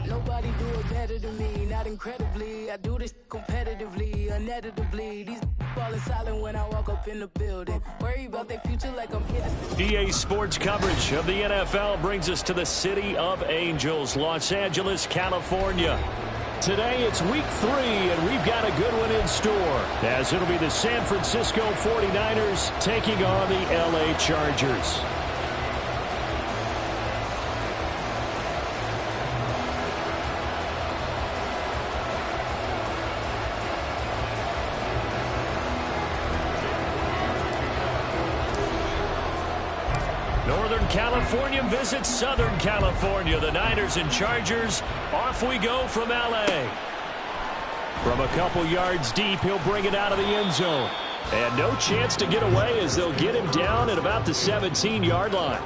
Nobody do it better than me, not incredibly. I do this competitively, uneditably. These falling silent when I walk up in the building. Worry about their future like I'm here to... EA Sports coverage of the NFL brings us to the City of Angels, Los Angeles, California. Today it's week 3, and we've got a good one in store, as it'll be the San Francisco 49ers taking on the LA Chargers. Northern California visits Southern California. The Niners and Chargers, off we go from LA. From a couple yards deep, he'll bring it out of the end zone. And no chance to get away as they'll get him down at about the 17-yard line.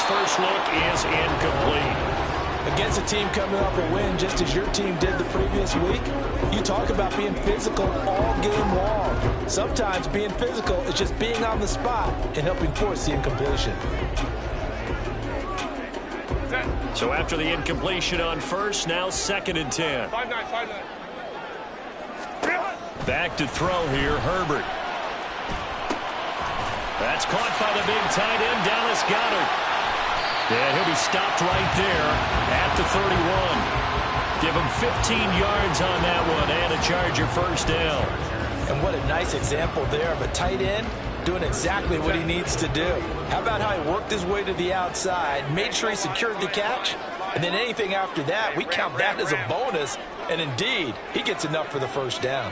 First look is incomplete. Against a team coming off a win just as your team did the previous week, you talk about being physical all game long. Sometimes being physical is just being on the spot and helping force the incompletion. So after the incompletion on first, now 2nd and 10. 5-9, 5-9. Back to throw here, Herbert. That's caught by the big tight end, Dallas Goedert. And he'll be stopped right there at the 31. Give him 15 yards on that one and a Charger first down. And what a nice example there of a tight end doing exactly what he needs to do. How about how he worked his way to the outside, made sure he secured the catch, and then anything after that, we count that as a bonus. And indeed, he gets enough for the first down.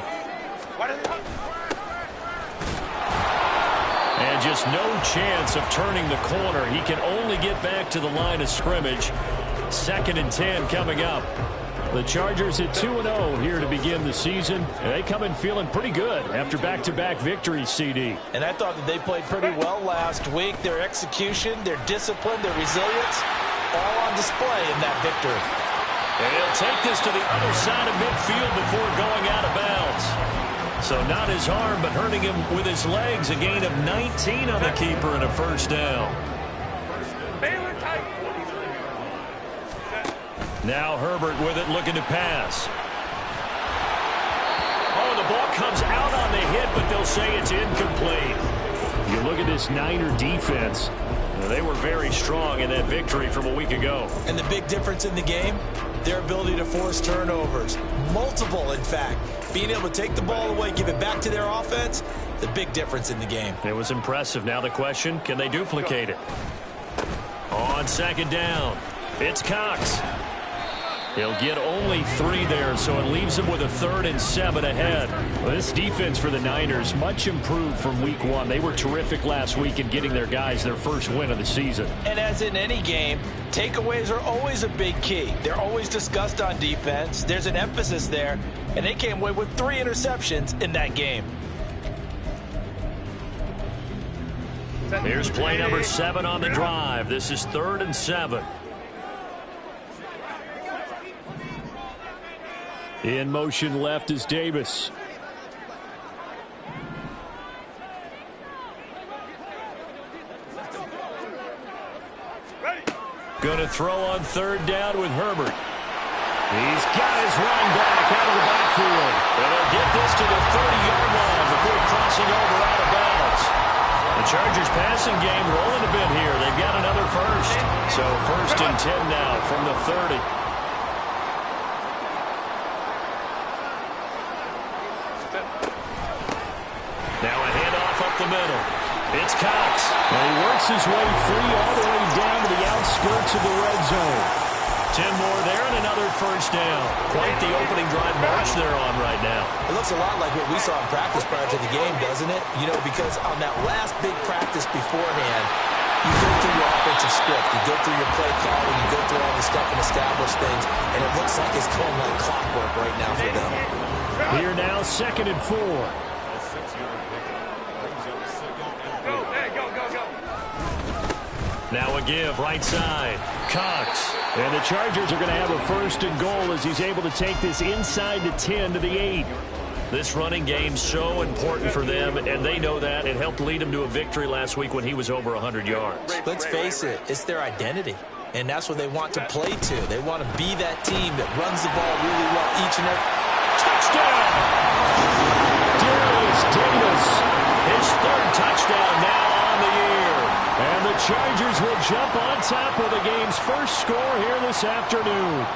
And just no chance of turning the corner. He can only get back to the line of scrimmage. 2nd and 10 coming up. The Chargers at 2-0 here to begin the season. And they come in feeling pretty good after back-to-back victories, CD. And I thought that they played pretty well last week. Their execution, their discipline, their resilience, all on display in that victory. And he'll take this to the other side of midfield before going out of bounds. So not his arm, but hurting him with his legs. A gain of 19 on the keeper and a first down. Now Herbert with it, looking to pass. Oh, the ball comes out on the hit, but they'll say it's incomplete. You look at this Niner defense. They were very strong in that victory from a week ago. And the big difference in the game, their ability to force turnovers. Multiple, in fact. Being able to take the ball away, give it back to their offense, the big difference in the game. It was impressive. Now the question, can they duplicate it? On 2nd down, it's Cox. He'll get only 3 there, so it leaves him with a 3rd and 7 ahead. Well, this defense for the Niners, much improved from week 1. They were terrific last week in getting their guys their first win of the season. And as in any game, takeaways are always a big key. They're always discussed on defense. There's an emphasis there, and they came away with 3 interceptions in that game. Here's play number 7 on the drive. This is 3rd and 7. In motion left is Davis. Going to throw on 3rd down with Herbert. He's got his running back out of the backfield. And they'll get this to the 30-yard line before crossing over out of bounds. The Chargers passing game rolling a bit here. They've got another first. So 1st and 10 now from the 30. Now a handoff up the middle. It's Cox. And he works his way free all the way down to the outskirts of the red zone. 10 more there and another first down. Quite the opening drive march they're on right now. It looks a lot like what we saw in practice prior to the game, doesn't it? You know, because on that last big practice beforehand, you go through your offensive script. You go through your play calling. You go through all the stuff and establish establish things, and it looks like it's going like clockwork right now for them. Here now, 2nd and 4. Now a give, right side. Cox. And the Chargers are going to have a 1st and goal as he's able to take this inside the 10 to the 8. This running game's so important for them, and they know that. It helped lead them to a victory last week when he was over 100 yards. Let's face it, it's their identity, and that's what they want to play to. They want to be that team that runs the ball really well each and every... Touchdown! Darius Davis, his 3rd touchdown now on the year. And the Chargers will jump on top of the game's first score here this afternoon.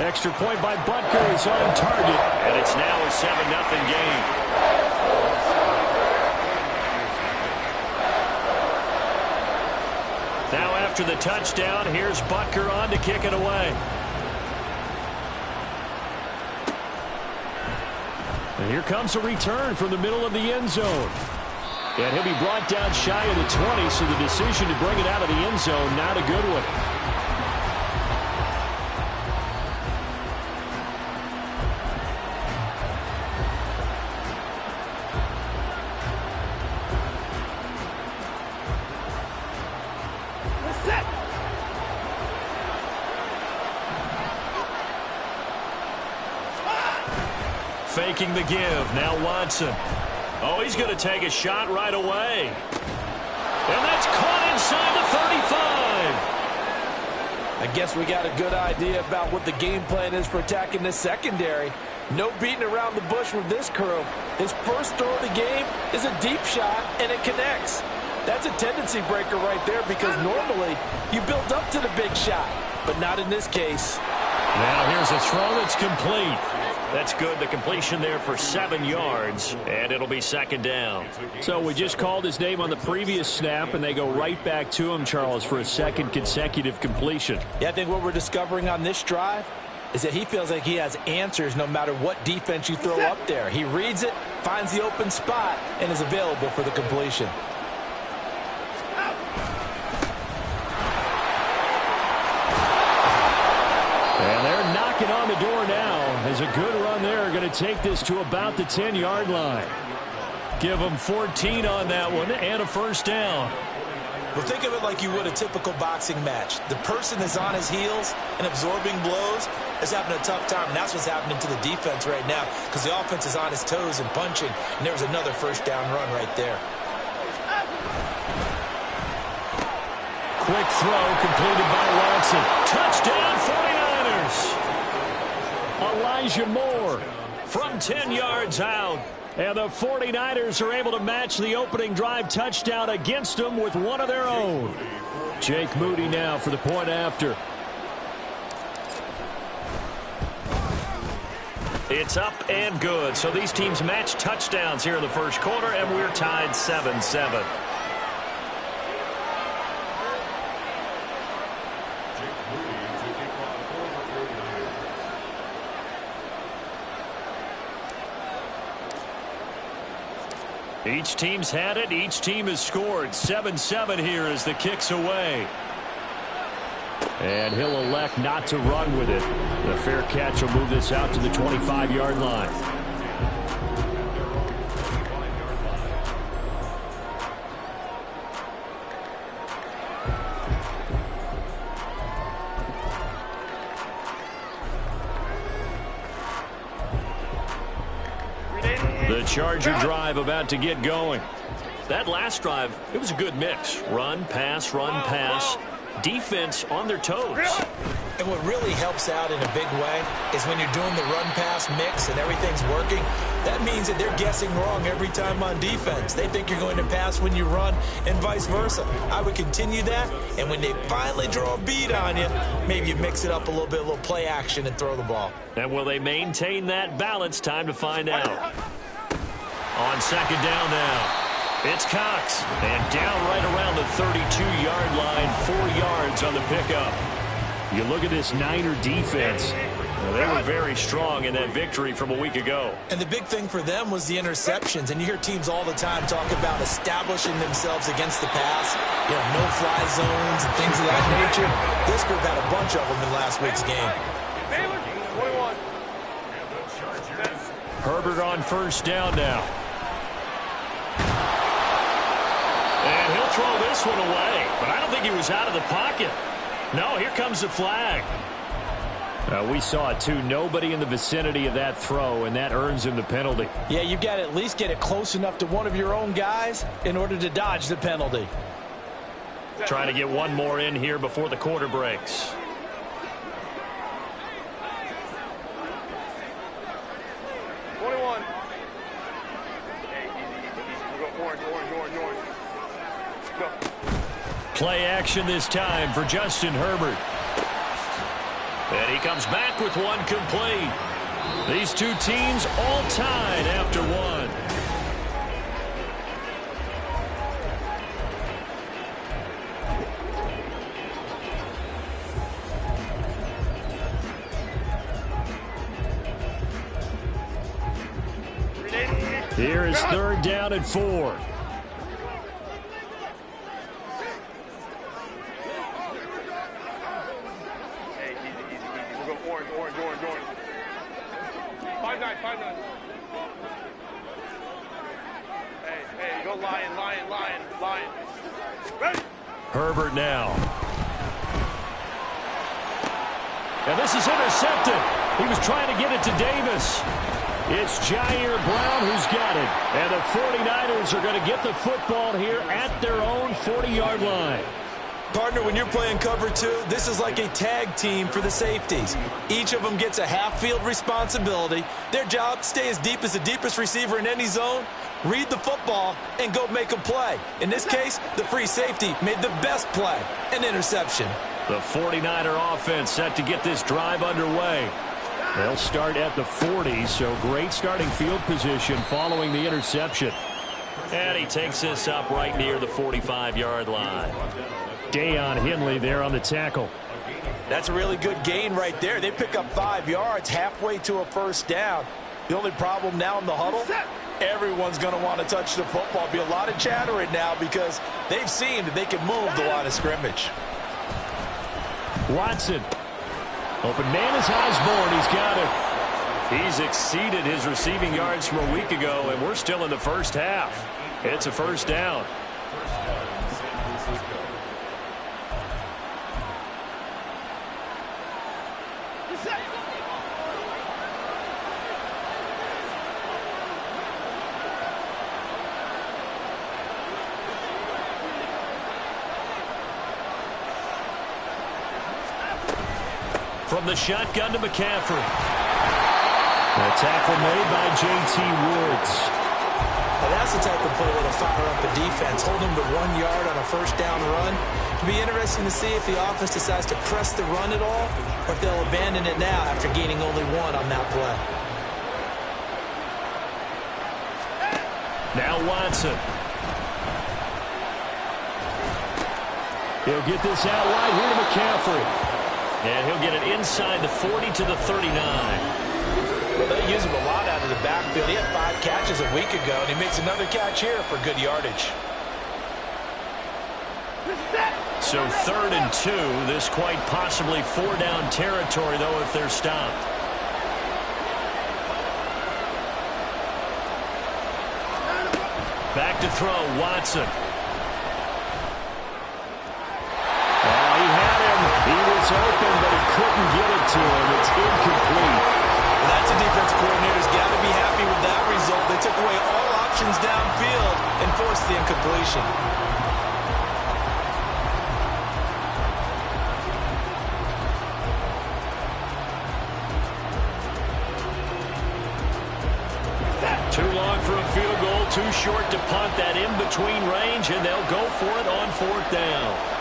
Extra point by Butker is on target. And it's now a 7-0 game. Now after the touchdown, here's Butker on to kick it away. And here comes a return from the middle of the end zone. And he'll be brought down shy of the 20, so the decision to bring it out of the end zone, not a good one. Faking the give. Now Watson. Oh, he's going to take a shot right away. And that's caught inside the 35. I guess we got a good idea about what the game plan is for attacking this secondary. No beating around the bush with this crew. His first throw of the game is a deep shot, and it connects. That's a tendency breaker right there because normally you build up to the big shot, but not in this case. Now here's a throw that's complete. That's good. The completion there for 7 yards, and it'll be 2nd down. So we just called his name on the previous snap, and they go right back to him, Charles, for a 2nd consecutive completion. Yeah, I think what we're discovering on this drive is that he feels like he has answers no matter what defense you throw up there. He reads it, finds the open spot, and is available for the completion. And they're knocking on the door now. As a good run there, going to take this to about the 10-yard line. Give them 14 on that one and a 1st down. Well, think of it like you would a typical boxing match. The person is on his heels and absorbing blows is having a tough time, and that's what's happening to the defense right now because the offense is on his toes and punching, and there was another 1st down run right there. Quick throw completed by Watson. Touchdown 49ers. Elijah Moore from 10 yards out. And the 49ers are able to match the opening drive touchdown against them with one of their own. Jake Moody now for the point after. It's up and good. So these teams match touchdowns here in the first quarter, and we're tied 7-7. Each team's had it. Each team has scored. 7-7 here as the kick's away. And he'll elect not to run with it. The fair catch will move this out to the 25-yard line. The Charger drive about to get going. That last drive, it was a good mix. Run, pass, defense on their toes. And what really helps out in a big way is when you're doing the run-pass mix and everything's working, that means that they're guessing wrong every time on defense. They think you're going to pass when you run and vice versa. I would continue that, and when they finally draw a beat on you, maybe you mix it up a little play action and throw the ball. And will they maintain that balance? Time to find out. On 2nd down now. It's Cox, and down right around the 32-yard line, 4 yards on the pickup. You look at this Niner defense. Well, they were very strong in that victory from a week ago. And the big thing for them was the interceptions. And you hear teams all the time talk about establishing themselves against the pass, no-fly zones and things of that nature. This group had a bunch of them in last week's game. Herbert on first down now. And he'll throw this one away. But I don't think he was out of the pocket. No, here comes the flag. We saw it too. Nobody in the vicinity of that throw, and that earns him the penalty. Yeah, you've got to at least get it close enough to one of your own guys in order to dodge the penalty. Trying to get one more in here before the quarter breaks. Play action this time for Justin Herbert. And he comes back with one complete. These two teams all tied after one. Here is third down and 4. Herbert now. And this is intercepted. He was trying to get it to Davis. It's Jair Brown who's got it. And the 49ers are going to get the football here at their own 40-yard line. Partner, when you're playing cover 2, this is like a tag team for the safeties. Each of them gets a half-field responsibility. Their job, stay as deep as the deepest receiver in any zone, read the football, and go make a play. In this case, the free safety made the best play, an interception. The 49er offense set to get this drive underway. They'll start at the 40, so great starting field position following the interception. And he takes this up right near the 45-yard line. Deion Henley there on the tackle. That's a really good gain right there. They pick up 5 yards halfway to a first down. The only problem now in the huddle, everyone's going to want to touch the football. Be a lot of chatter right now because they've seen that they can move the line of scrimmage. Watson. Open man is Osborne. He's got it. He's exceeded his receiving yards from a week ago, and we're still in the first half. It's a first down. From the shotgun to McCaffrey. A tackle made by J.T. Woods. Now that's the type of play that'll fire up the defense. Hold them to 1 yard on a first down run. It'll be interesting to see if the offense decides to press the run at all or if they'll abandon it now after gaining only 1 on that play. Now Watson. He'll get this out wide here to McCaffrey. And he'll get it inside the 40 to the 39. Well, they use him a lot out of the backfield. He had 5 catches a week ago, and he makes another catch here for good yardage. So 3rd and 2. This quite possibly 4-down territory, though, if they're stopped. Back to throw, Watson. He was open, but he couldn't get it to him. It's incomplete. Well, that's a defense coordinator's got to be happy with that result. They took away all options downfield and forced the incompletion. Too long for a field goal, too short to punt that in-between range, and they'll go for it on 4th down.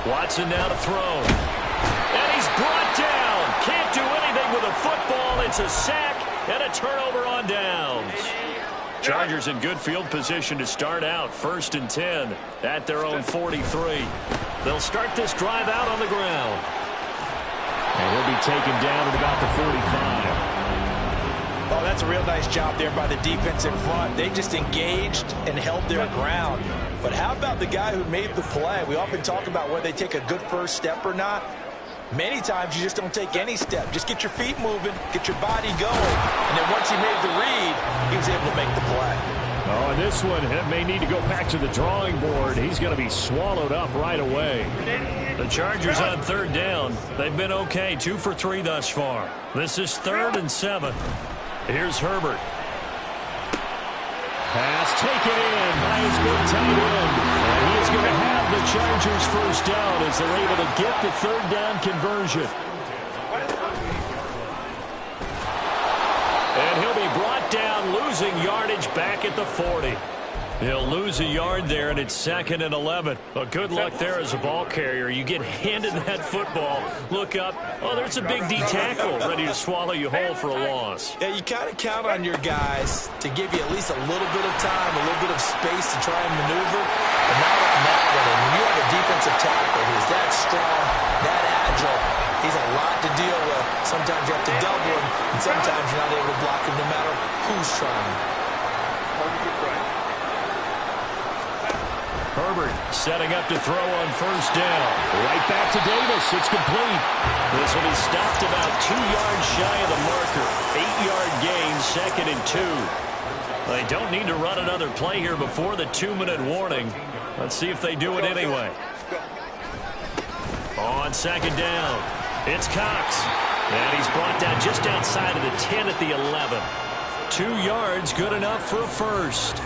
Watson now to throw. And he's brought down. Can't do anything with a football. It's a sack and a turnover on downs. Chargers in good field position to start out. 1st and 10 at their own 43. They'll start this drive out on the ground. And he'll be taken down at about the 45. Oh, that's a real nice job there by the defense in front. They just engaged and held their ground. But how about the guy who made the play? We often talk about whether they take a good first step or not. Many times you just don't take any step. Just get your feet moving, get your body going. And then once he made the read, he was able to make the play. Oh, and this one may need to go back to the drawing board. He's going to be swallowed up right away. The Chargers on third down. They've been okay, 2 for 3 thus far. This is 3rd and 7. Here's Herbert. Pass taken in by his big tight end. And he is going to have the Chargers first down as they're able to get the 3rd down conversion. And he'll be brought down, losing yardage back at the 40. He'll lose a yard there, and it's 2nd and 11. Well, good luck there as a ball carrier. You get handed that football, look up, oh, there's a big D tackle ready to swallow you whole for a loss. Yeah, you kind of count on your guys to give you at least a little bit of time, a little bit of space to try and maneuver. But not on that one. And when you have a defensive tackle who's that strong, that agile, he's a lot to deal with. Sometimes you have to double him, and sometimes you're not able to block him no matter who's trying. Herbert setting up to throw on first down. Right back to Davis. It's complete. This will be stopped about 2 yards shy of the marker. 8-yard gain, 2nd and 2. They don't need to run another play here before the 2-minute warning. Let's see if they do it anyway. On 2nd down, it's Cox. And he's brought down just outside of the 10 at the 11. 2 yards, good enough for a first.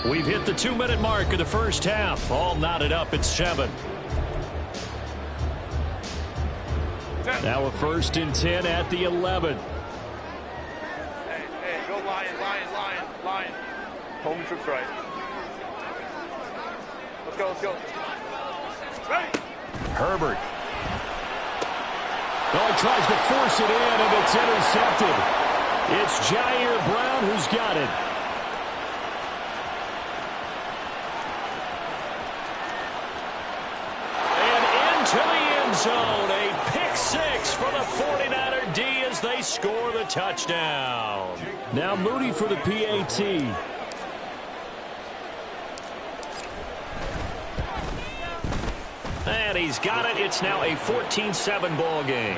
We've hit the 2-minute mark of the first half. All knotted up at 7. Now a 1st and 10 at the 11. Hey, go Lion. Home troops right. Let's go. Right. Herbert. Oh, he tries to force it in, and it's intercepted. It's Jair Brown who's got it. To the end zone, a pick 6 for the 49er D as they score the touchdown. Now Moody for the PAT. And he's got it. It's now a 14-7 ball game.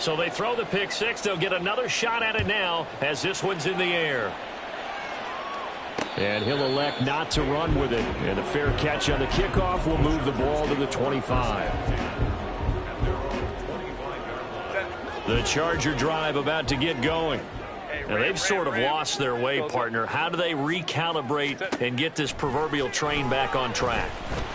So they throw the pick 6. They'll get another shot at it now as this one's in the air. And he'll elect not to run with it. And a fair catch on the kickoff will move the ball to the 25. The Charger drive about to get going. Now they've sort of lost their way, partner. How do they recalibrate and get this proverbial train back on track?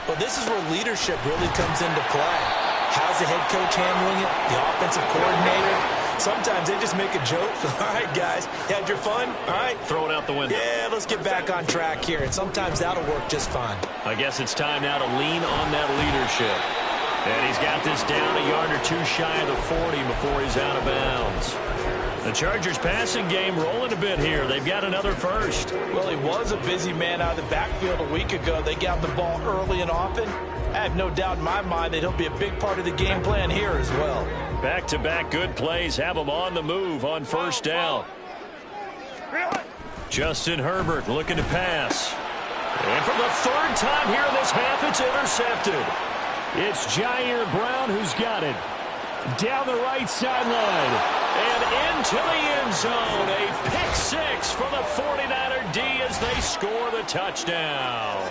Well, this is where leadership really comes into play. How's the head coach handling it? The offensive coordinator? Sometimes they just make a joke. All right, guys, had your fun? All right. Throw it out the window. Yeah, let's get back on track here. And sometimes that'll work just fine. I guess it's time now to lean on that leadership. And he's got this down a yard or 2 shy of the 40 before he's out of bounds. The Chargers passing game rolling a bit here. They've got another first. Well, he was a busy man out of the backfield a week ago. They got the ball early and often. I have no doubt in my mind that he'll be a big part of the game plan here as well. Back-to-back good plays have him on the move on first down. Justin Herbert looking to pass. And for the 3rd time here in this half, it's intercepted. It's Jair Brown who's got it. Down the right sideline. And into the end zone. A pick 6 for the 49er D as they score the touchdown.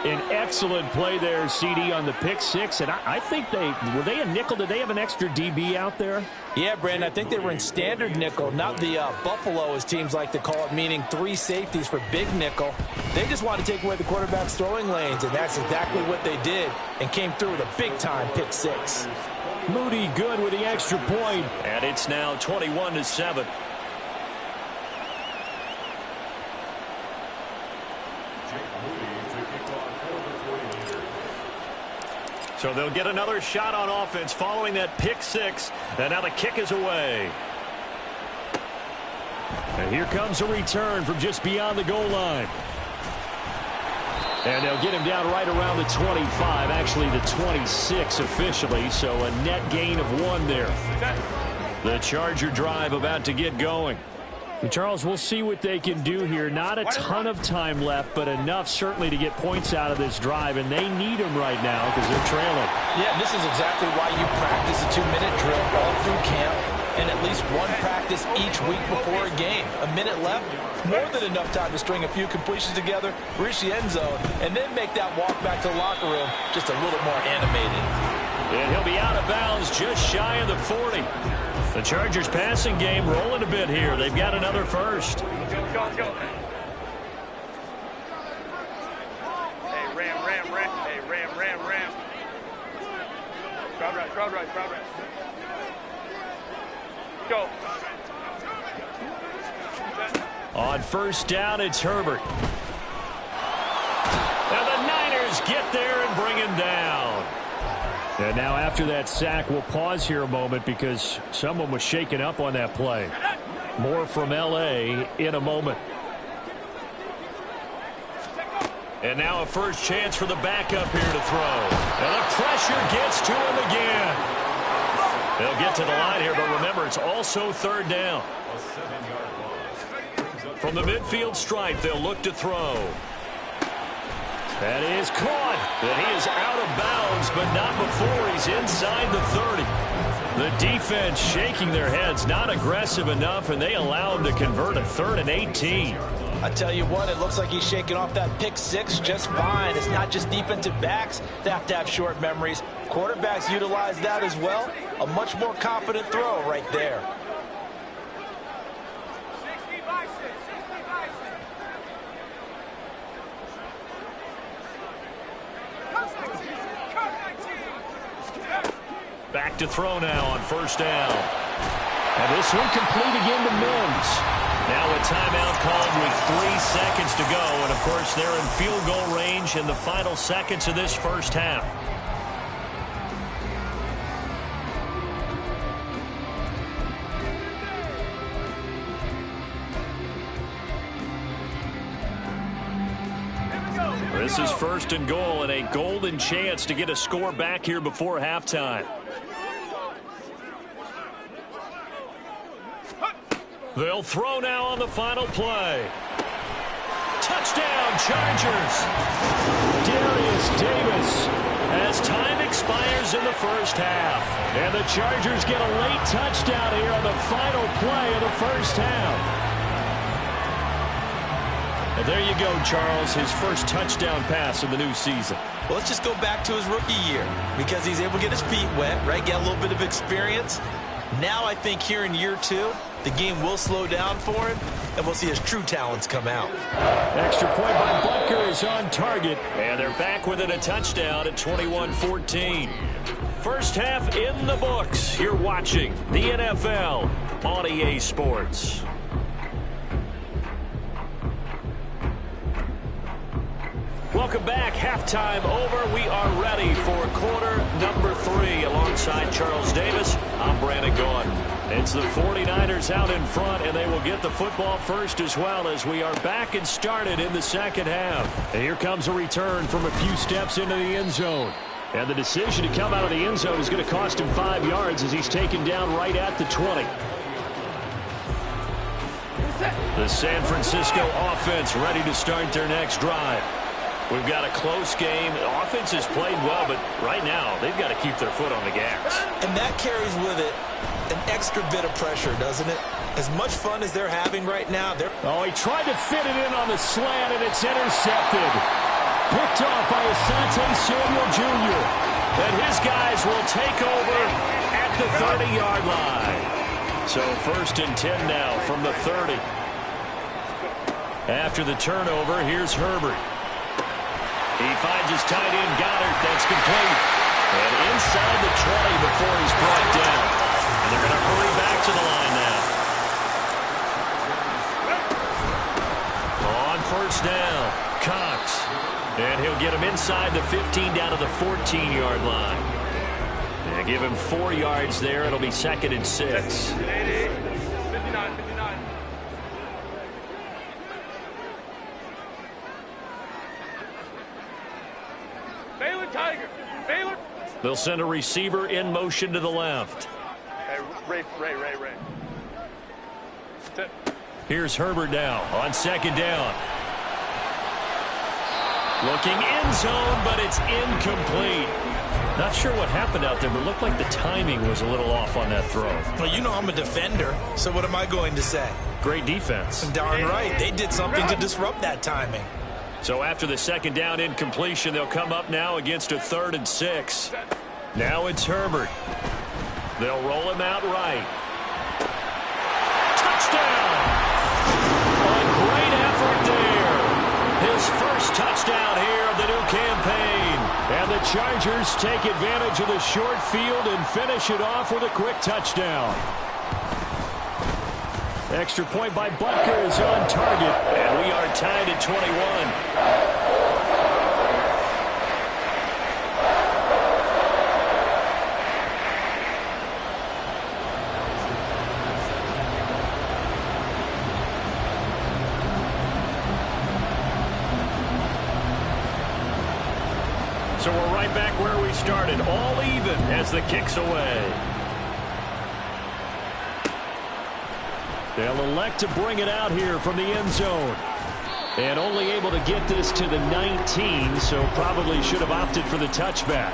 An excellent play there, CD, on the pick 6. And I think were they a nickel? Did they have an extra DB out there? Yeah, Brandon, I think they were in standard nickel, not the Buffalo, as teams like to call it, meaning 3 safeties for big nickel. They just want to take away the quarterback's throwing lanes, and that's exactly what they did, and came through with a big-time pick 6. Moody good with the extra point, and it's now 21-7. So they'll get another shot on offense following that pick six. And now the kick is away. And here comes a return from just beyond the goal line. And they'll get him down right around the 25, actually the 26 officially, so a net gain of 1 there. The Charger drive about to get going. And Charles, we'll see what they can do here. Not a ton of time left, but enough certainly to get points out of this drive, and they need them right now because they're trailing. Yeah, this is exactly why you practice a 2-minute drill all through camp and at least one practice each week before a game. A minute left, more than enough time to string a few completions together, reach the end zone, and then make that walk back to the locker room just a little more animated. And he'll be out of bounds just shy of the 40. The Chargers passing game rolling a bit here. They've got another first. Let's go. Hey, ram. Hey, ram. Crowd right. Go. On first down, it's Herbert. And the Niners get there and bring him down. And now after that sack, we'll pause here a moment because someone was shaken up on that play. More from L.A. in a moment. And now a first chance for the backup here to throw. And the pressure gets to him again. They'll get to the line here, but remember, it's also third down. From the midfield stripe, they'll look to throw. That is caught. And he is out of bounds, but not before he's inside the 30. The defense shaking their heads, not aggressive enough, and they allow him to convert a 3rd and 18. I tell you what, it looks like he's shaking off that pick six just fine. It's not just defensive backs that have to have short memories. Quarterbacks utilize that as well. A much more confident throw right there. Back to throw now on first down. And this one complete again to Mims. Now a timeout called with 3 seconds to go. And, of course, they're in field goal range in the final seconds of this first half. This is first and goal and a golden chance to get a score back here before halftime. They'll throw now on the final play. Touchdown, Chargers. Darius Davis as time expires in the first half. And the Chargers get a late touchdown here on the final play of the first half. And there you go, Charles, his first touchdown pass of the new season. Well, let's just go back to his rookie year because he's able to get his feet wet, right? Get a little bit of experience. Now I think here in year 2, the game will slow down for him, and we'll see his true talents come out. Extra point by Butker is on target, and they're back within a touchdown at 21-14. First half in the books. You're watching the NFL on EA Sports. Welcome back. Halftime over. We are ready for quarter number 3. Alongside Charles Davis, I'm Brandon Gaudin. It's the 49ers out in front, and they will get the football first as well as we are back and started in the second half. And here comes a return from a few steps into the end zone. And the decision to come out of the end zone is going to cost him 5 yards as he's taken down right at the 20. The San Francisco offense ready to start their next drive. We've got a close game. The offense has played well, but right now they've got to keep their foot on the gas. And that carries with it an extra bit of pressure, doesn't it? As much fun as they're having right now. Oh, he tried to fit it in on the slant, and it's intercepted. Picked off by Asante Samuel Jr. And his guys will take over at the 30-yard line. So first and 10 now from the 30. After the turnover, here's Herbert. He finds his tight end, Goddard. That's complete. And inside the 20 before he's brought down. And they're going to hurry back to the line now. On first down, Cox. And he'll get him inside the 15 down to the 14-yard line. And give him 4 yards there. It'll be 2nd and 6. 59. Baylor Tiger. Baylor. They'll send a receiver in motion to the left. Hey, Ray. Here's Herbert now on 2nd down. Looking end zone, but it's incomplete. Not sure what happened out there, but it looked like the timing was a little off on that throw. Well, you know I'm a defender, so what am I going to say? Great defense. Darn right. They did something to disrupt that timing. So after the 2nd down incompletion, they'll come up now against a 3rd and 6. Now it's Herbert. They'll roll him out right. Touchdown! A great effort there. His first touchdown here of the new campaign. And the Chargers take advantage of the short field and finish it off with a quick touchdown. Extra point by Butker is on target. And we are tied at 21. So we're right back where we started, all even as the kick's away. They'll elect to bring it out here from the end zone. And only able to get this to the 19, so probably should have opted for the touchback.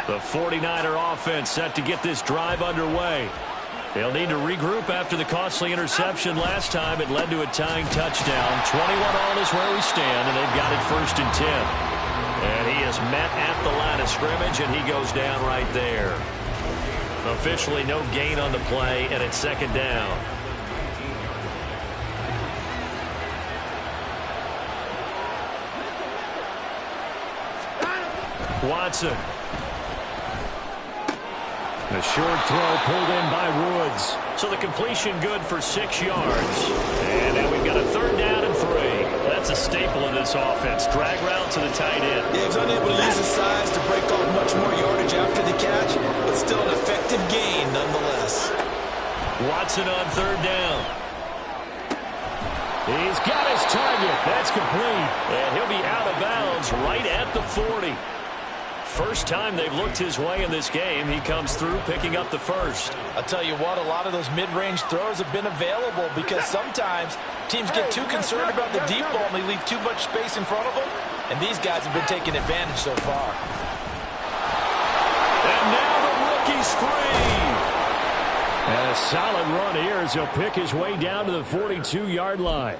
The 49er offense set to get this drive underway. They'll need to regroup after the costly interception last time. It led to a tying touchdown. 21 all is where we stand, and they've got it 1st and 10. And he is met at the line of scrimmage, and he goes down right there. Officially no gain on the play, and it's 2nd down. Watson. The short throw pulled in by Woods. So the completion good for 6 yards. And then we've got a 3rd down and 3. That's a staple of this offense. Drag route to the tight end. Yeah, he was unable to use his size to break off much more yardage after the catch, but still an effective gain nonetheless. Watson on 3rd down. He's got his target. That's complete. And he'll be out of bounds right at the 40. First time they've looked his way in this game. He comes through picking up the first. I'll tell you what, a lot of those mid-range throws have been available because sometimes teams get too concerned about the deep ball and they leave too much space in front of them. And these guys have been taking advantage so far. And now the rookie's free. And a solid run here as he'll pick his way down to the 42-yard line.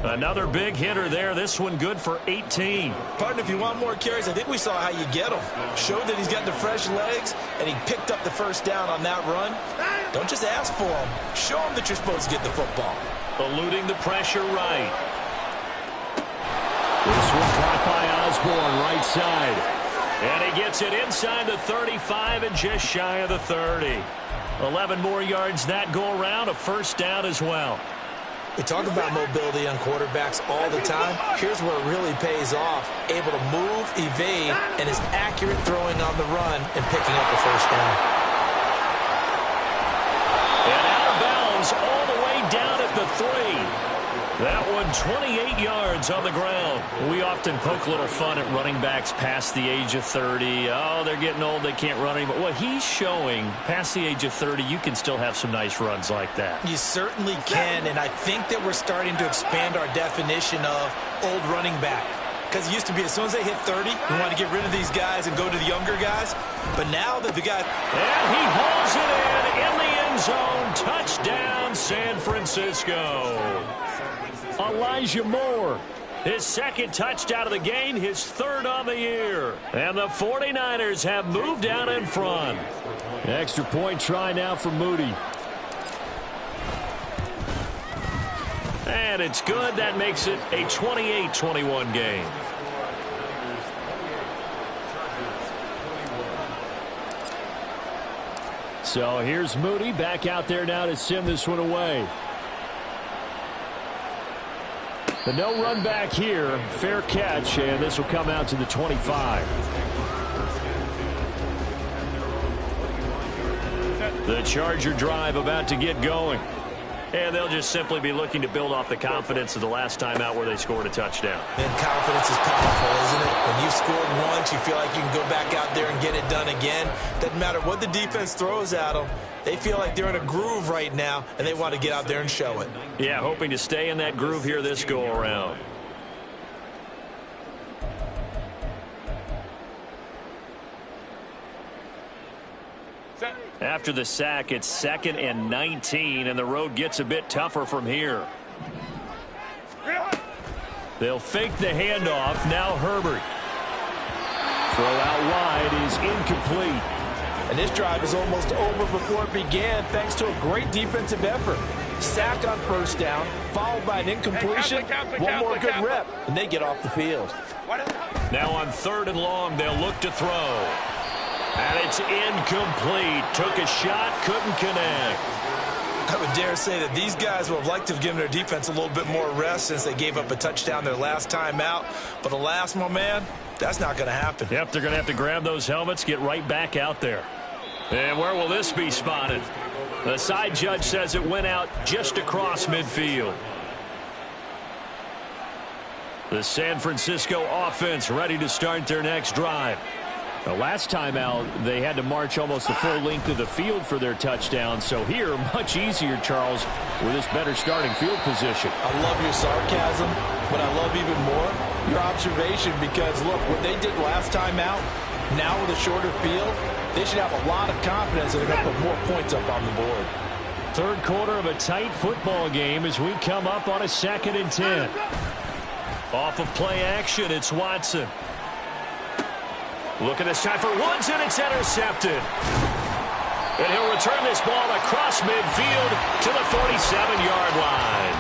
Another big hitter there. This one good for 18. Partner, if you want more carries, I think we saw how you get him. Showed that he's got the fresh legs, and he picked up the 1st down on that run. Don't just ask for him. Show him that you're supposed to get the football. Eluding the pressure right. This one caught by Osborne, right side. And he gets it inside the 35 and just shy of the 30. 11 more yards that go around, a 1st down as well. We talk about mobility on quarterbacks all the time. Here's where it really pays off. Able to move, evade, and is accurate throwing on the run and picking up the 1st down. And out of bounds all the way down at the 3. That one 28 yards on the ground. We often poke a little fun at running backs past the age of 30. Oh, they're getting old, they can't run anymore. What he's showing, past the age of 30, you can still have some nice runs like that. You certainly can, and I think that we're starting to expand our definition of old running back. Because it used to be as soon as they hit 30, we want to get rid of these guys and go to the younger guys. But now that the guy... And he hauls it in the end zone. Touchdown, San Francisco. Elijah Moore, his 2nd touchdown of the game, his 3rd on the year. And the 49ers have moved out in front. Extra point try now for Moody. And it's good. That makes it a 28-21 game. So here's Moody back out there now to send this one away. But no run back here. Fair catch, and this will come out to the 25. The Charger drive about to get going. And they'll just simply be looking to build off the confidence of the last time out where they scored a touchdown. And confidence is powerful, isn't it? When you've scored once, you feel like you can go back out there and get it done again. Doesn't matter what the defense throws at them. They feel like they're in a groove right now, and they want to get out there and show it. Yeah, hoping to stay in that groove here this go-around. After the sack, it's 2nd and 19, and the road gets a bit tougher from here. They'll fake the handoff. Now Herbert. Throw out wide is incomplete. And this drive is almost over before it began thanks to a great defensive effort. Sack on first down, followed by an incompletion. One more good rep, and they get off the field. Now on 3rd and long, they'll look to throw. And it's incomplete. Took a shot, couldn't connect. I would dare say that these guys would have liked to have given their defense a little bit more rest since they gave up a touchdown their last time out. But alas, my man, that's not going to happen. Yep, they're going to have to grab those helmets, get right back out there. And where will this be spotted? The side judge says it went out just across midfield. The San Francisco offense ready to start their next drive. The last time out, they had to march almost the full length of the field for their touchdown. So here, much easier, Charles, with this better starting field position. I love your sarcasm, but I love even more your observation because, look, what they did last time out, now with a shorter field, they should have a lot of confidence that they're going to put more points up on the board. 3rd quarter of a tight football game as we come up on a 2nd and 10. Off of play action, it's Watson. Look at this time for Woods, and it's intercepted. And he'll return this ball across midfield to the 47-yard line.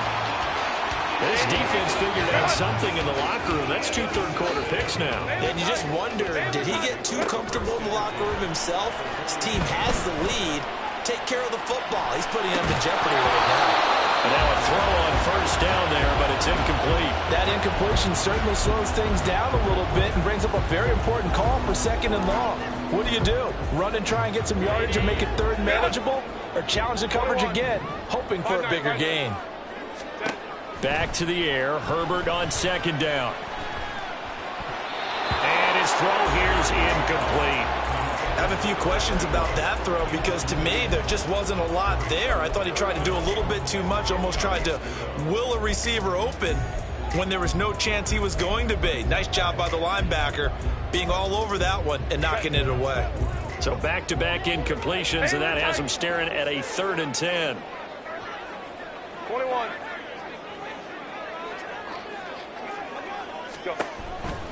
This defense figured out something in the locker room. That's 2 third-quarter picks now. And you just wonder, did he get too comfortable in the locker room himself? His team has the lead. Take care of the football. He's putting them in jeopardy right now. And now a throw on first down there, but it's incomplete. That incompletion certainly slows things down a little bit and brings up a very important call for 2nd and long. What do? Run and try and get some yardage and make it 3rd manageable? Or challenge the coverage again, hoping for a bigger gain? Back to the air. Herbert on 2nd down. And his throw here is incomplete. I have a few questions about that throw because to me there just wasn't a lot there. I thought he tried to do a little bit too much, almost tried to will a receiver open when there was no chance he was going to be. Nice job by the linebacker being all over that one and knocking it away. So back-to-back incompletions, and that has him staring at a 3rd and 10. 21. Go.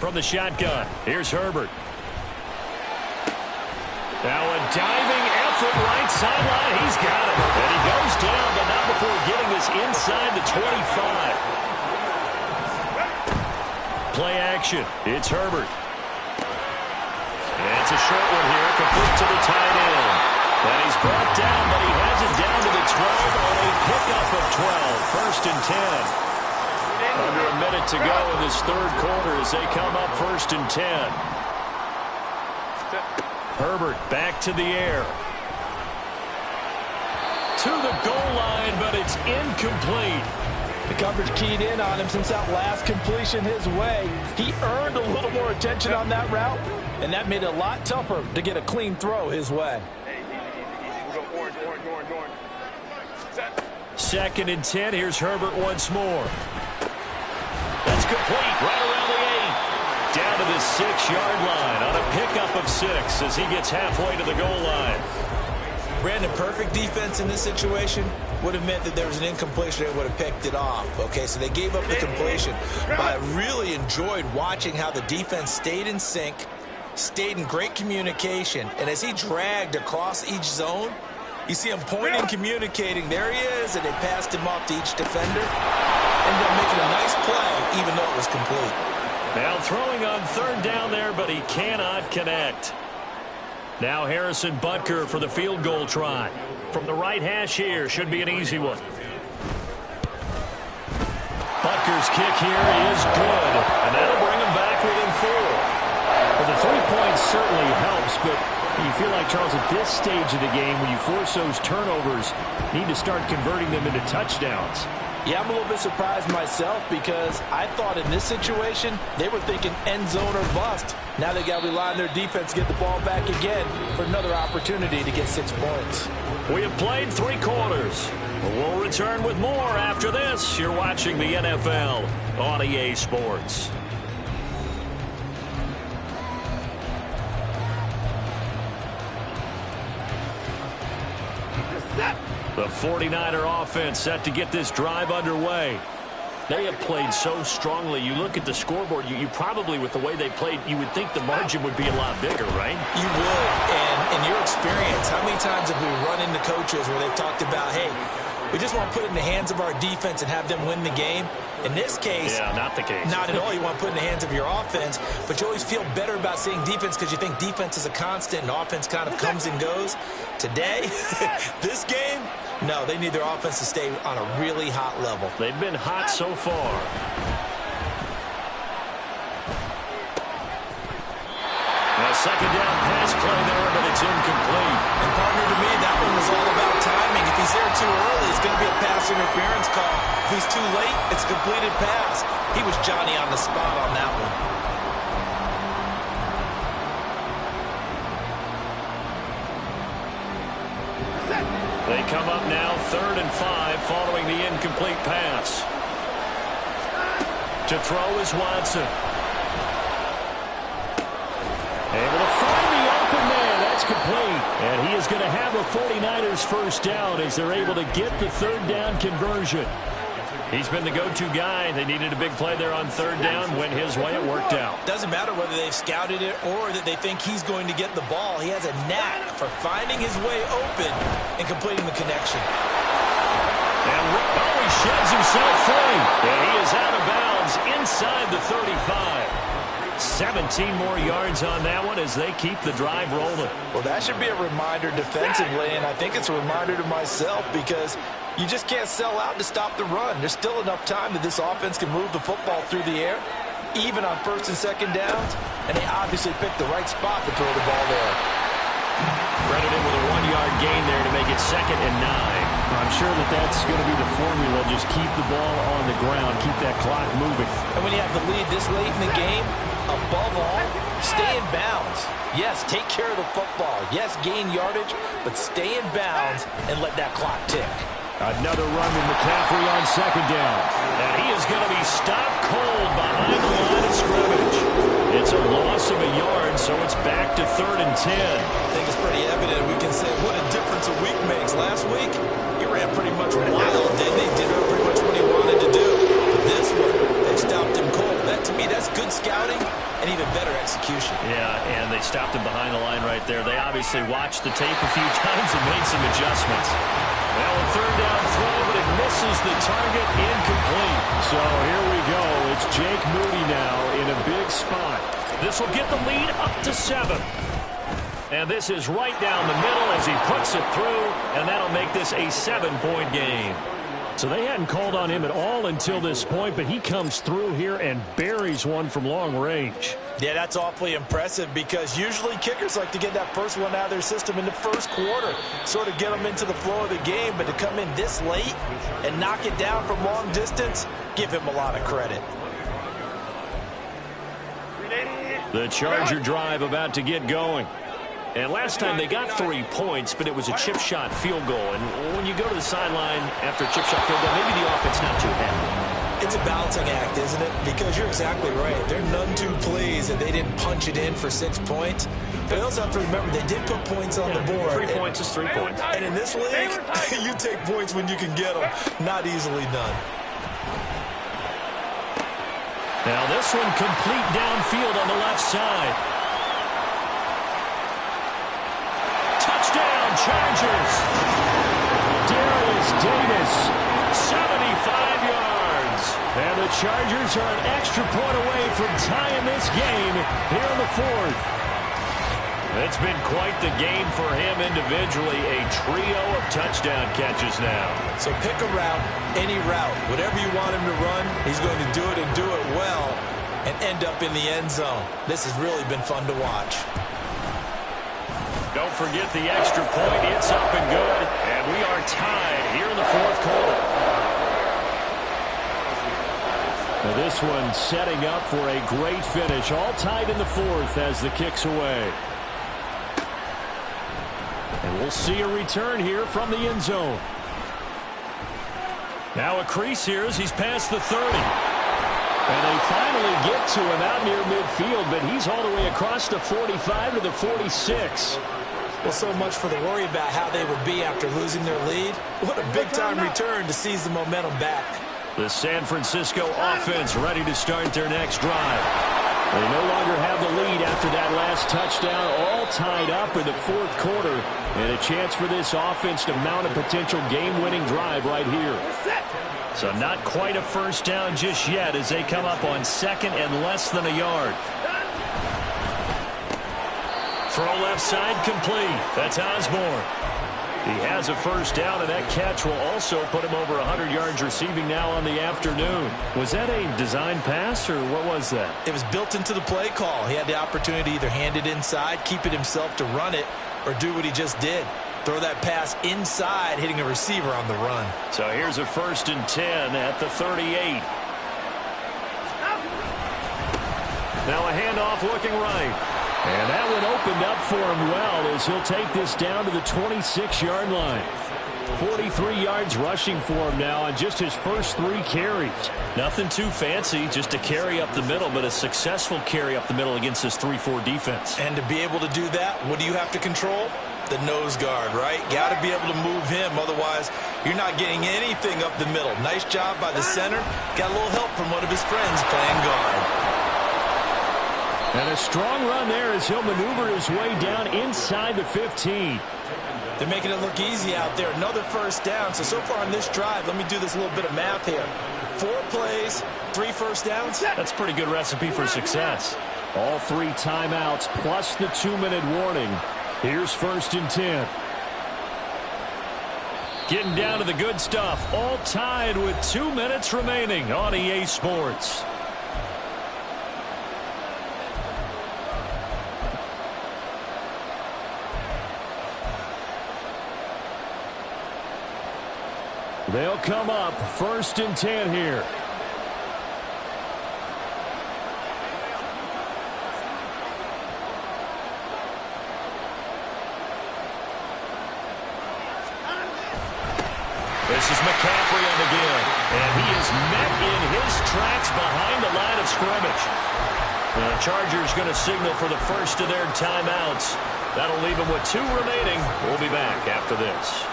From the shotgun, here's Herbert. Now a diving effort right sideline. He's got it. And he goes down, but not before getting this inside the 25. Play action. It's Herbert. And it's a short one here, complete to the tight end. And he's brought down, but he has it down to the 12 on a pickup of 12. 1st and 10. Under a minute to go in this 3rd quarter as they come up 1st and 10. Herbert back to the air. To the goal line, but it's incomplete. The coverage keyed in on him since that last completion his way. He earned a little more attention on that route, and that made it a lot tougher to get a clean throw his way. We'll go orange. 2nd and 10. Here's Herbert once more. That's complete right around the 8. Down to the 6-yard line on a pickup of 6 as he gets halfway to the goal line. Brandon, perfect defense in this situation would have meant that there was an incompletion. They would have picked it off. Okay, so they gave up the completion. But I really enjoyed watching how the defense stayed in sync, stayed in great communication. And as he dragged across each zone, you see him pointing, communicating. There he is, and they passed him off to each defender. Ended up making a nice play, even though it was complete. Now throwing on 3rd down there, but he cannot connect. Now Harrison Butker for the field goal try. From the right hash here, should be an easy one. Butker Kickers kick here is good, and that'll bring them back within 4. Well, the 3 points certainly helps, but you feel like, Charles, at this stage of the game, when you force those turnovers, need to start converting them into touchdowns. Yeah, I'm a little bit surprised myself because I thought in this situation they were thinking end zone or bust. Now they got to rely on their defense to get the ball back again for another opportunity to get 6 points. We have played 3 quarters. We'll return with more after this. You're watching the NFL on EA Sports. The 49er offense set to get this drive underway. They have played so strongly. You look at the scoreboard, you probably, with the way they played, you would think the margin would be a lot bigger, right? You would. And in your experience, how many times have we run into coaches where they've talked about, hey, we just want to put it in the hands of our defense and have them win the game? In this case, yeah, not the case. Not at all. You want to put it in the hands of your offense, but you always feel better about saying defense because you think defense is a constant and offense kind of comes and goes. Today, this game, no, they need their offense to stay on a really hot level. They've been hot so far. A second down pass play there, but it's incomplete. And partner, to me, that one was all about timing. If he's there too early, it's going to be a pass interference call. If he's too late, it's a completed pass. He was Johnny on the spot on that one. They come up now 3rd and 5 following the incomplete pass. To throw is Watson. Able to find the open man. That's complete. And he is going to have a 49ers first down as they're able to get the 3rd down conversion. He's been the go-to guy. They needed a big play there on 3rd down. Went his way. It worked out. Doesn't matter whether they've scouted it or that they think he's going to get the ball. He has a knack for finding his way open and completing the connection. And he sheds himself free. And he is out of bounds inside the 35. 17 more yards on that one as they keep the drive rolling. Well, that should be a reminder defensively, and I think it's a reminder to myself because you just can't sell out to stop the run. There's still enough time that this offense can move the football through the air, even on 1st and 2nd downs, and they obviously picked the right spot to throw the ball there. Credited with a 1-yard gain there to make it 2nd and 9. I'm sure that that's going to be the formula. Just keep the ball on the ground. Keep that clock moving. And when you have the lead this late in the game, above all, stay in bounds. Yes, take care of the football. Yes, gain yardage, but stay in bounds and let that clock tick. Another run with McCaffrey on 2nd down. And he is going to be stopped cold behind the line of scrimmage. It's a loss of a yard, so it's back to 3rd and 10. I think it's pretty evident. We can say what a difference a week makes. Last week, he ran pretty much wild, didn't he? Did pretty much what he wanted to do. But this one, they stopped him cold. That, to me, that's good scouting and even better execution. Yeah, and they stopped him behind the line right there. They obviously watched the tape a few times and made some adjustments. Well, a 3rd down throw, but it misses the target, incomplete. So here we go. It's Jake Moody now in a big spot. This will get the lead up to 7. And this is right down the middle as he puts it through, and that'll make this a 7-point game. So they hadn't called on him at all until this point, but he comes through here and buries one from long range. Yeah, that's awfully impressive because usually kickers like to get that first one out of their system in the first quarter, sort of get them into the flow of the game, but to come in this late and knock it down from long distance, give him a lot of credit. The Charger drive about to get going. And last time they got 3 points, but it was a chip shot field goal. And when you go to the sideline after a chip shot field goal, maybe the offense not too happy. It's a balancing act, isn't it? Because you're exactly right. They're none too pleased that they didn't punch it in for 6 points. But you also have to remember they did put points on the board. 3 points is 3 points. And in this league, you take points when you can get them. Not easily done. Now this one complete downfield on the left side. Touchdown, Chargers. Darius Davis, 75 yards. And the Chargers are an extra point away from tying this game here in the 4th. It's been quite the game for him individually. A trio of touchdown catches now. So pick a route, any route. Whatever you want him to run, he's going to do it and do it well and end up in the end zone. This has really been fun to watch. Don't forget the extra point. It's up and good. And we are tied here in the fourth quarter. Now this one setting up for a great finish. All tied in the fourth as the kick's away. And we'll see a return here from the end zone. Now a crease here as he's past the 30. And they finally get to him out near midfield, but he's all the way across the 45 to the 46. Well, so much for the worry about how they would be after losing their lead. What a big-time return to seize the momentum back. The San Francisco offense ready to start their next drive. They no longer have the lead after that last touchdown, all tied up in the fourth quarter. And a chance for this offense to mount a potential game-winning drive right here. So not quite a first down just yet as they come up on second and less than a yard. Throw left side complete. That's Osborne. He has a first down, and that catch will also put him over 100 yards receiving now on the afternoon. Was that a design pass, or what was that? It was built into the play call. He had the opportunity to either hand it inside, keep it himself to run it, or do what he just did. Throw that pass inside, hitting a receiver on the run. So here's a 1st and 10 at the 38. Now a handoff looking right. And that one opened up for him well as he'll take this down to the 26-yard line. 43 yards rushing for him now on just his first 3 carries. Nothing too fancy, just a carry up the middle, but a successful carry up the middle against this 3-4 defense. And to be able to do that, what do you have to control? The nose guard, right? Got to be able to move him, otherwise you're not getting anything up the middle. Nice job by the center. Got a little help from one of his friends playing guard. And a strong run there as he'll maneuver his way down inside the 15. They're making it look easy out there. Another first down. So far on this drive, let me do this little bit of math here. 4 plays, 3 first downs. That's a pretty good recipe for success. All 3 timeouts plus the 2-minute warning. Here's 1st and 10. Getting down to the good stuff. All tied with 2 minutes remaining on EA Sports. They'll come up 1st and 10 here. This is McCaffrey on the give. And he is met in his tracks behind the line of scrimmage. The Chargers going to signal for the first of their timeouts. That'll leave them with 2 remaining. We'll be back after this.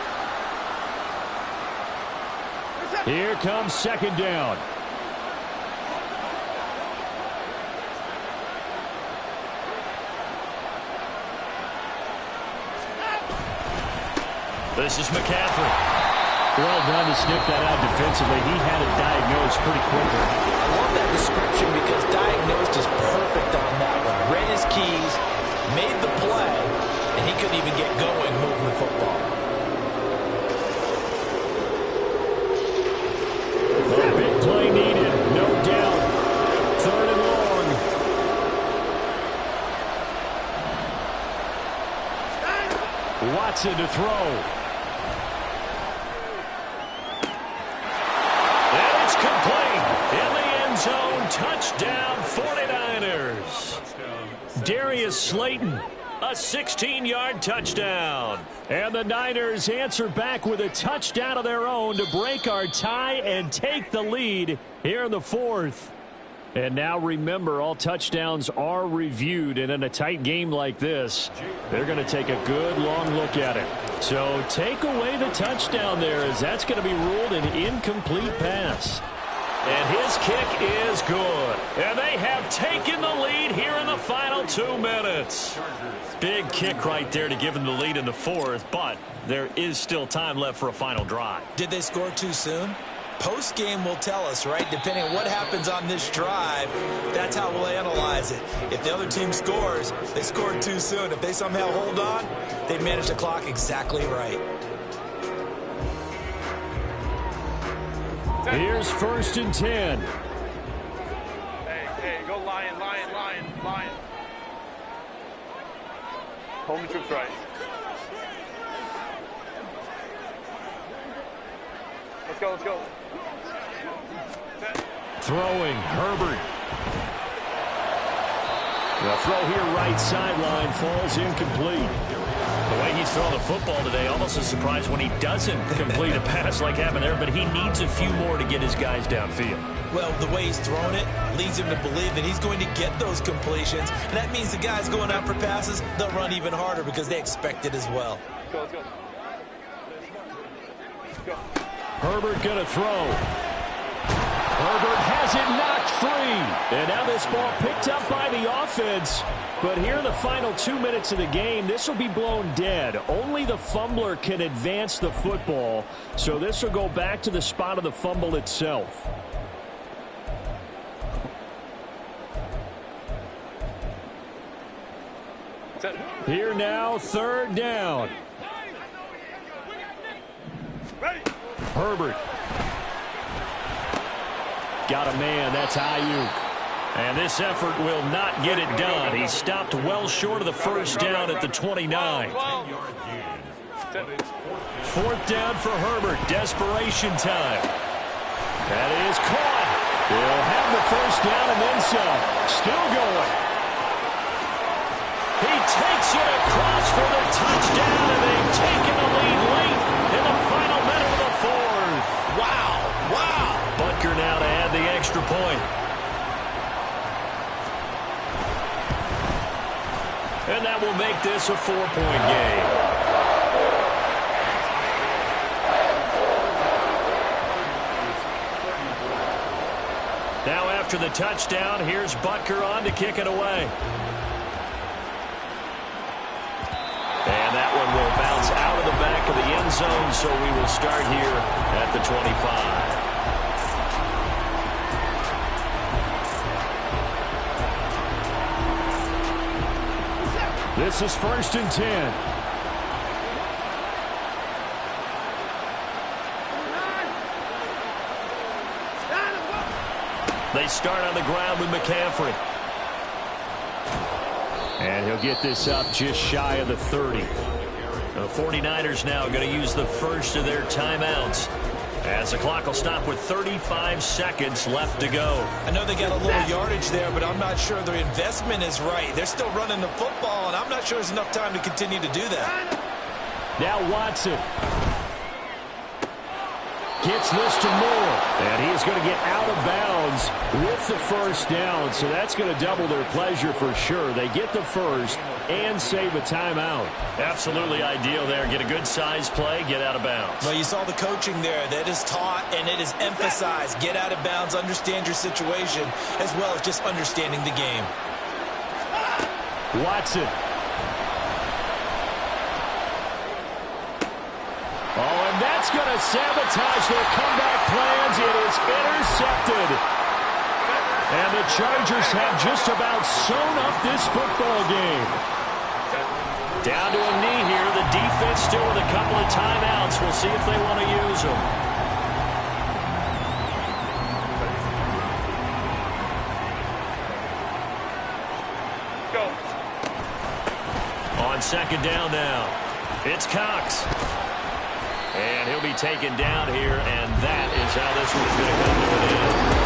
Here comes 2nd down. This is McCaffrey. Well done to sniff that out defensively. He had it diagnosed pretty quickly. I love that description because diagnosed is perfect on that one. Read his keys, made the play, and he couldn't even get going moving the football. A big play needed, no doubt. 3rd and long. Watson to throw. And it's complete. In the end zone, touchdown 49ers. Darius Slayton, a 16-yard touchdown. And the Niners answer back with a touchdown of their own to break our tie and take the lead here in the 4th. And now remember, all touchdowns are reviewed, and in a tight game like this, they're going to take a good long look at it. So take away the touchdown there, as that's going to be ruled an incomplete pass. And his kick is good. And they have taken the lead here in the final 2 minutes. Big kick right there to give them the lead in the 4th, but there is still time left for a final drive. Did they score too soon? Post-game will tell us, right? Depending on what happens on this drive, that's how we'll analyze it. If the other team scores, they scored too soon. If they somehow hold on, they manage the clock exactly right. Here's 1st and 10. Hey, go Lion. Home troops right. Let's go. Throwing, Herbert. The throw here right sideline falls incomplete. The way he's throwing the football today, almost a surprise when he doesn't complete a pass like happened there, but he needs a few more to get his guys downfield. Well, the way he's thrown it leads him to believe that he's going to get those completions. And that means the guys going out for passes, they'll run even harder because they expect it as well. Let's go. Herbert going to throw. Herbert has it knocked free. And now this ball picked up by the offense. But here in the final 2 minutes of the game, this will be blown dead. Only the fumbler can advance the football. So this will go back to the spot of the fumble itself. Here now, 3rd down. Herbert. Got a man. That's Ayuk. And this effort will not get it done. He stopped well short of the 1st down at the 29. 4th down for Herbert. Desperation time. That is caught. He'll have the 1st down and then some. Still going. He takes it across for the touchdown, and they've taken the lead late in the final minute of the 4th. Wow. Butker now to add the extra point. And that will make this a 4-point game. Now after the touchdown, here's Butker on to kick it away. And that one will bounce out of the back of the end zone, so we will start here at the 25. This is 1st and 10. They start on the ground with McCaffrey. And he'll get this up just shy of the 30. The 49ers now going to use the first of their timeouts, as the clock will stop with 35 seconds left to go. I know they got a little yardage there, but I'm not sure their investment is right. They're still running the football, and I'm not sure there's enough time to continue to do that. Now Watson gets this to Moore, and he is going to get out of bounds with the 1st down, so that's going to double their pleasure for sure. They get the 1st and save a timeout. Absolutely ideal there. Get a good size play, get out of bounds. Well, you saw the coaching there. That is taught and it is emphasized. Get out of bounds, understand your situation, as well as just understanding the game. Watson. Oh, and that's going to sabotage their comeback plans. It is intercepted. And the Chargers have just about sewn up this football game. Down to a knee here. The defense still with a couple of timeouts. We'll see if they want to use them. Go. On 2nd down now, it's Cox. And he'll be taken down here, and that is how this one's going to come to an end.